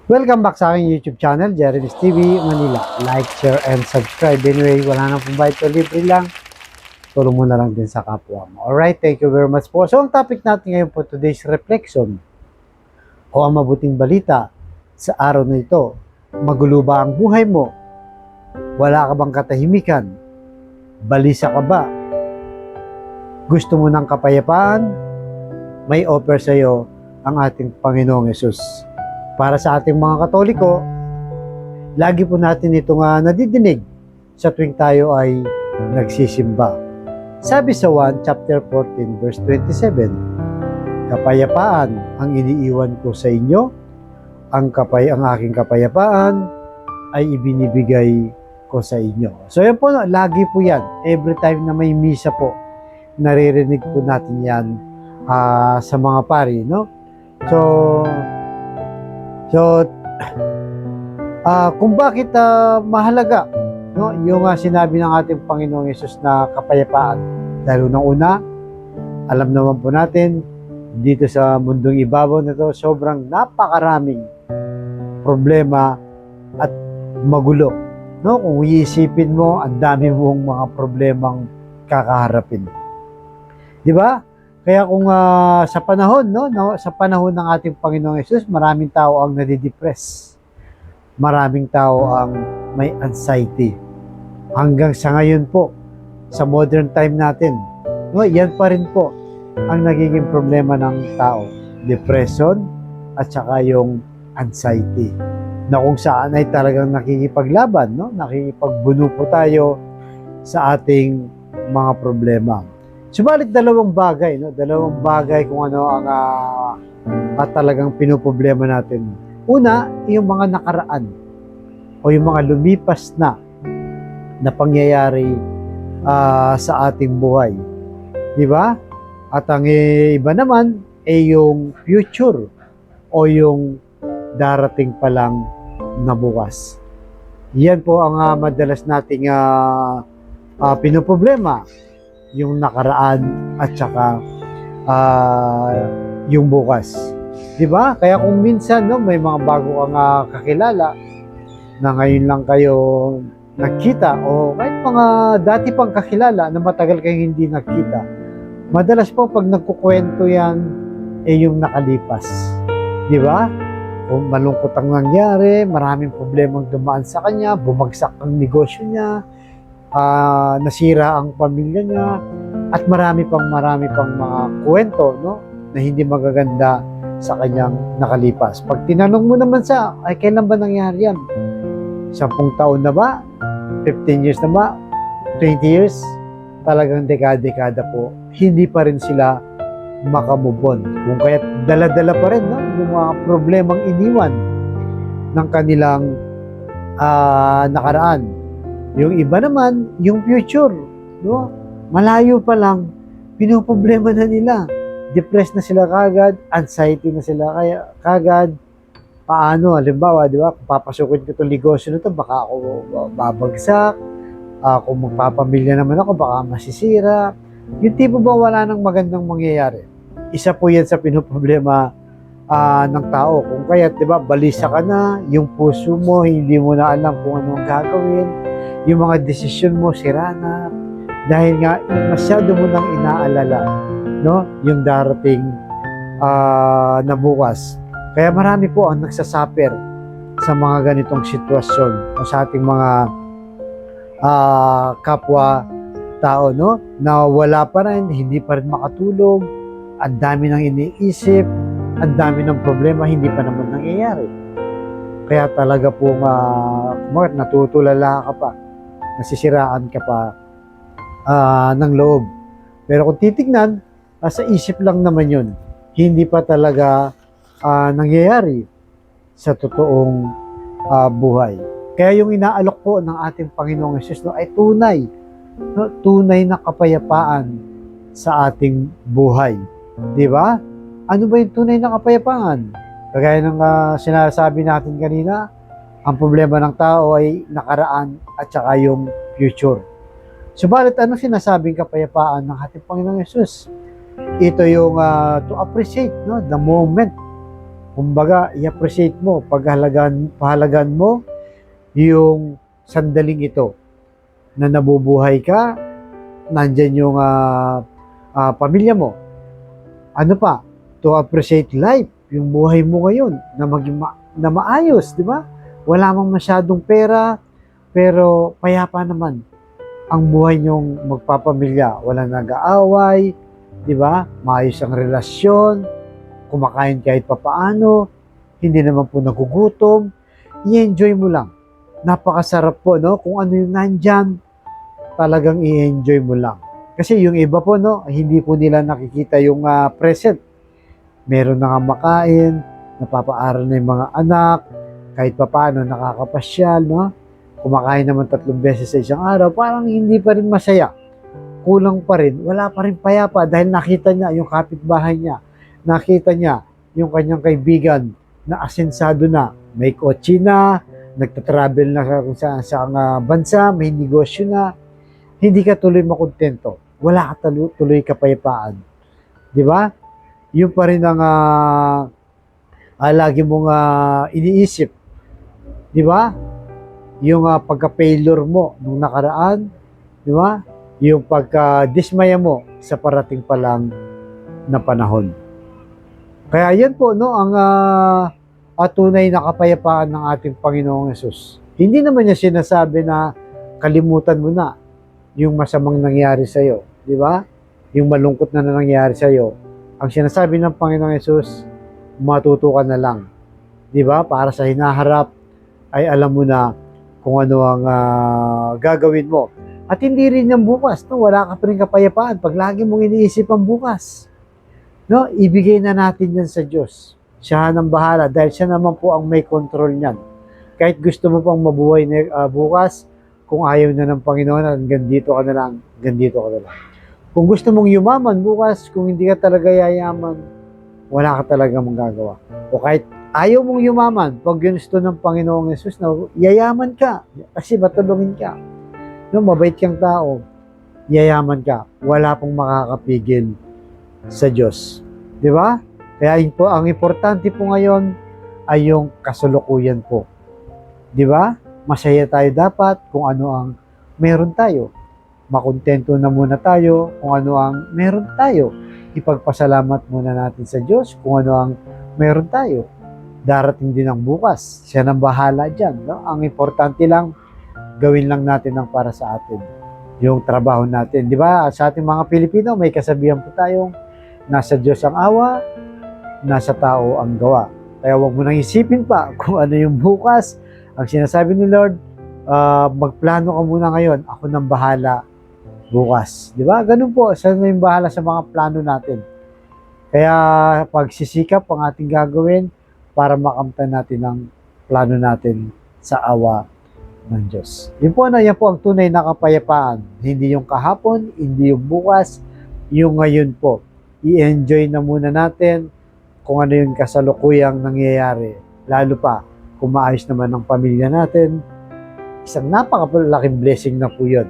Welcome back sa aking YouTube channel, Jeremy's TV Manila. Like, share, and subscribe. Anyway, wala nang pambayad to, libre lang. Tulong mo na lang din sa kapwa mo. Alright, thank you very much po. So, ang topic natin ngayon po, today's reflection o ang mabuting balita sa araw na ito. Magulo ba ang buhay mo? Wala ka bang katahimikan? Balisa ka ba? Gusto mo ng kapayapaan? May offer sa iyo ang ating Panginoong Yesus. Para sa ating mga Katoliko, lagi po natin itong nadidinig sa tuwing tayo ay nagsisimba. Sabi sa 1 chapter 14 verse 27, kapayapaan ang iniiwan ko sa inyo, ang aking kapayapaan ay ibinibigay ko sa inyo. So yan po, lagi po yan. Every time na may misa po, naririnig po natin yan sa mga pari, no? So, kung bakit mahalaga, no, yung sinabi ng ating Panginoong Yesus na kapayapaan. Dahil unang-una, alam naman po natin, dito sa mundong ibabaw na to, sobrang napakaraming problema at magulo. No? Kung iisipin mo, ang dami mong mga problemang kakaharapin. Di ba? Kaya kung sa panahon, sa panahon ng ating Panginoong Yesus, maraming tao ang nadidepress. Maraming tao ang may anxiety. Hanggang sa ngayon po, sa modern time natin, no, yan pa rin po ang nagiging problema ng tao. Depression at saka yung anxiety. Na kung saan ay talagang nakikipaglaban, no? Nakikipagbuno po tayo sa ating mga problema. Subalit dalawang bagay kung ano ang talagang pinoproblema natin. Una, yung mga nakaraan o yung mga lumipas na pangyayari sa ating buhay. Di ba? At ang iba naman ay yung future o yung darating pa lang na bukas. Yan po ang madalas nating pinoproblema. Yung nakaraan at saka yung bukas. 'Di ba? Kaya kung minsan may mga bago kang kakilala na ngayon lang kayo nagkita o kahit mga dati pang kakilala na matagal kayong hindi nagkita. Madalas po pag nagkukwento yan yung nakalipas. 'Di ba? Kung malungkot ang nangyari, maraming problemang dumaan sa kanya, bumagsak ang negosyo niya, nasira ang pamilya niya, at marami pang mga kwento, no, na hindi magaganda sa kanyang nakalipas. Pag tinanong mo naman ay kailan ba nangyari yan? 10 taon na ba? 15 years na ba? 20 years? Talagang dekada po. Hindi pa rin sila makamubon. Kung kaya dala-dala pa rin, no, yung mga problemang iniwan ng kanilang nakaraan. Yung iba naman, yung future, no? Malayo pa lang, pinoproblema na nila. Depressed na sila kagad, anxiety na sila kagad. Paano, halimbawa, di ba, kung papasukin ko itong negosyo na ito, baka ako babagsak. Kung magpapamilya naman ako, baka masisira. Yung tipo ba wala nang magandang mangyayari? Isa po yan sa pinoproblema ng tao. Kung kaya, di ba, balisa ka na, yung puso mo, hindi mo na alam kung anong gagawin. Yung mga desisyon mo, sira na. Dahil nga, masyado mo nang inaalala, no? Yung darating na bukas. Kaya marami po ang nagsasuffer sa mga ganitong sitwasyon o sa ating mga kapwa tao, no? Na wala pa rin, hindi pa rin makatulog, ang dami nang iniisip, ang dami ng problema, hindi pa naman nangyayari. Kaya talaga pong natutulala ka pa, nasisiraan ka pa ng loob. Pero kung titignan, sa isip lang naman yun. Hindi pa talaga nangyayari sa totoong buhay. Kaya yung inaalok po ng ating Panginoong Yesus ay tunay. No? Tunay na kapayapaan sa ating buhay. Di ba? Ano ba yung tunay na kapayapaan? Kagaya ng sinasabi natin kanina, ang problema ng tao ay nakaraan at saka yung future. Subalit, ano sinasabing kapayapaan ng ating Panginoong Yesus? Ito yung to appreciate, no, the moment Kumbaga, i-appreciate mo, pahalagan mo yung sandaling ito na nabubuhay ka, nandyan yung pamilya mo. Ano pa? To appreciate life, yung buhay mo ngayon na maging na maayos, di ba? Wala mang masyadong pera, pero payapa naman ang buhay niyong magpapamilya. Walang nag-aaway, di ba? Maayos ang relasyon, kumakain kahit papaano, hindi naman po nagugutom, i-enjoy mo lang. Napakasarap po, no? Kung ano yung nandyan, talagang i-enjoy mo lang. Kasi yung iba po, no, hindi po nila nakikita yung present. Meron na nga makain, napapaaral na yung mga anak, kahit papaano nakakapasyal, no? Kumakain naman 3 beses sa isang araw, parang hindi pa rin masaya. Kulang pa rin, wala pa rin payapa dahil nakita niya yung kapitbahay niya, nakita niya yung kanyang kaibigan na asensado na, may kotse na, nagtatravel na kung saan sa bansa, may negosyo na, hindi ka tuloy makontento. Wala ka tuloy kapayapaan. Di ba? Yun pa rin ang lagi mong iniisip. Di ba? Yung pagka-failure mo nung nakaraan, di ba? Yung pagka-dismaya mo sa parating pa lang na panahon. Kaya yan po, no, ang tunay na kapayapaan ng ating Panginoong Hesus. Hindi naman niya sinasabi na kalimutan mo na yung masamang nangyari sa iyo, di ba? Yung malungkot na nangyari sa iyo. Ang sinasabi ng Panginoong Hesus, matuto ka na lang. Di ba? Para sa hinaharap ay alam mo na kung ano ang gagawin mo. At hindi rin yung bukas, no? Wala ka pa rin kapayapaan pag lagi mong iniisip ang bukas. No? Ibigay na natin yan sa Diyos. Siya nang bahala dahil siya naman po ang may control niyan. Kahit gusto mo pang mabuhay na bukas, kung ayaw na ng Panginoon, hanggang dito ka na lang, hanggang dito ka na lang. Kung gusto mong yumaman bukas, kung hindi ka talaga yayaman, wala ka talaga magagawa. O kahit ayaw mong yumaman, pag gusto ng Panginoong Yesus na yayaman ka, kasi matulungin ka. No, mabait kang tao, yayaman ka, wala pong makakapigil sa Diyos. Di ba? Kaya po, ang importante po ngayon ay yung kasalukuyan po. Di ba? Masaya tayo dapat kung ano ang meron tayo. Makontento na muna tayo kung ano ang meron tayo. Ipagpasalamat muna natin sa Diyos kung ano ang meron tayo. Darating din ang bukas. Siya nang bahala dyan. No? Ang importante lang, gawin lang natin ang para sa atin. Yung trabaho natin. Di ba? Sa ating mga Pilipino, may kasabihan po tayong nasa Diyos ang awa, nasa tao ang gawa. Kaya huwag mo nang isipin pa kung ano yung bukas. Ang sinasabi ni Lord, magplano ka muna ngayon. Ako nang bahala bukas. Di ba? Ganun po. Siya na yung bahala sa mga plano natin. Kaya pagsisikap ang ating gagawin para makamtan natin ang plano natin sa awa ng Diyos. Yan po ang tunay na kapayapaan. Hindi yung kahapon, hindi yung bukas, yung ngayon po. I-enjoy na muna natin kung ano yung kasalukuyang nangyayari. Lalo pa, kung maayos naman ang pamilya natin, isang napakalaking blessing na po yun.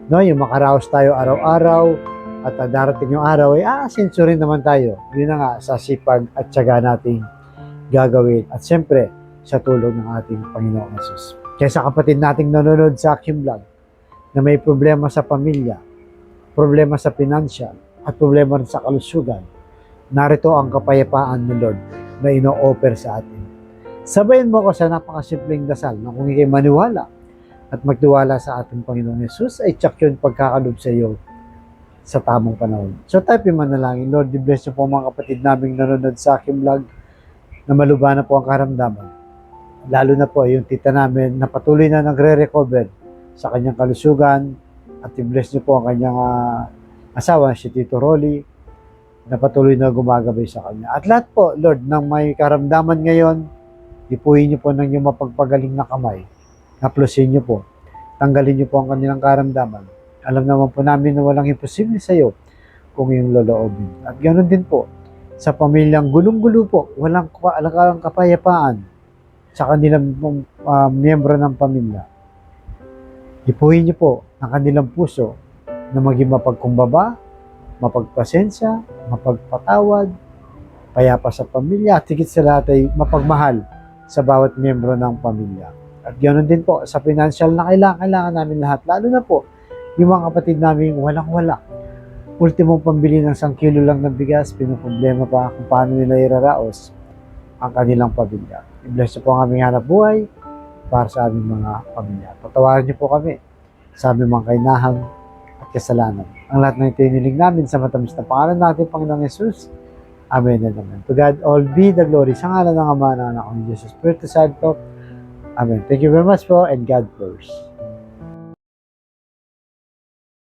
No, yung makaraos tayo araw-araw at darating yung araw ay asenso rin naman tayo. Yun na nga sa sipag at tiyaga nating gagawin. At siyempre, sa tulong ng ating Panginoong Yesus. Kaya sa kapatid nating nanonood sa aking vlog na may problema sa pamilya, problema sa financial, at problema rin sa kalusugan, narito ang kapayapaan ni Lord na ino-offer sa atin. Sabayin mo ko sa napakasimpleng dasal na kung ikay maniwala at magtiwala sa ating Panginoong Yesus, ay tsak yun pagkakalob sa iyo sa tamang panahon. So type yung manalangin. Lord, bless niyo po mga kapatid naming nanonood sa aking vlog na malubha na po ang karamdaman. Lalo na po yung tita namin na patuloy na nagre-recover sa kanyang kalusugan at i-bless niyo po ang kanyang asawa, si Tito Rolly, na patuloy na gumagabay sa kanya. At lahat po, Lord, ng may karamdaman ngayon, ipuhin niyo po ng iyong mapagpagaling na kamay. Naplusin niyo po. Tanggalin niyo po ang kanilang karamdaman. Alam naman po namin na walang imposible sa iyo kung yung loloobin. At ganoon din po, sa pamilyang gulong-gulo po, walang kapayapaan sa kanilang miyembro ng pamilya. Ipuhin niyo po ang kanilang puso na maging mapagkumbaba, mapagpasensya, mapagpatawad, payapa sa pamilya, at higit sa lahat ay mapagmahal sa bawat miyembro ng pamilya. At ganoon din po sa financial na kailangan namin lahat, lalo na po yung mga kapatid namin walang-wala. Ultimong pambili ng 1 kilo lang ng bigas, pinoproblema pa kung paano nila iraraos ang kanilang pamilya. I-bless niyo po ang aming hanap buhay para sa aming mga pamilya. Patawarin niyo po kami sa aming mga kainahan at kasalanan. Ang lahat ng itiniling namin sa matamis na pangalan natin, Panginoong Yesus. Amen and amen. To God all be the glory. Sa ngalan ng Ama, ng Anak, ng Jesus, Espiritu Santo. Amen. Thank you very much po, and God bless.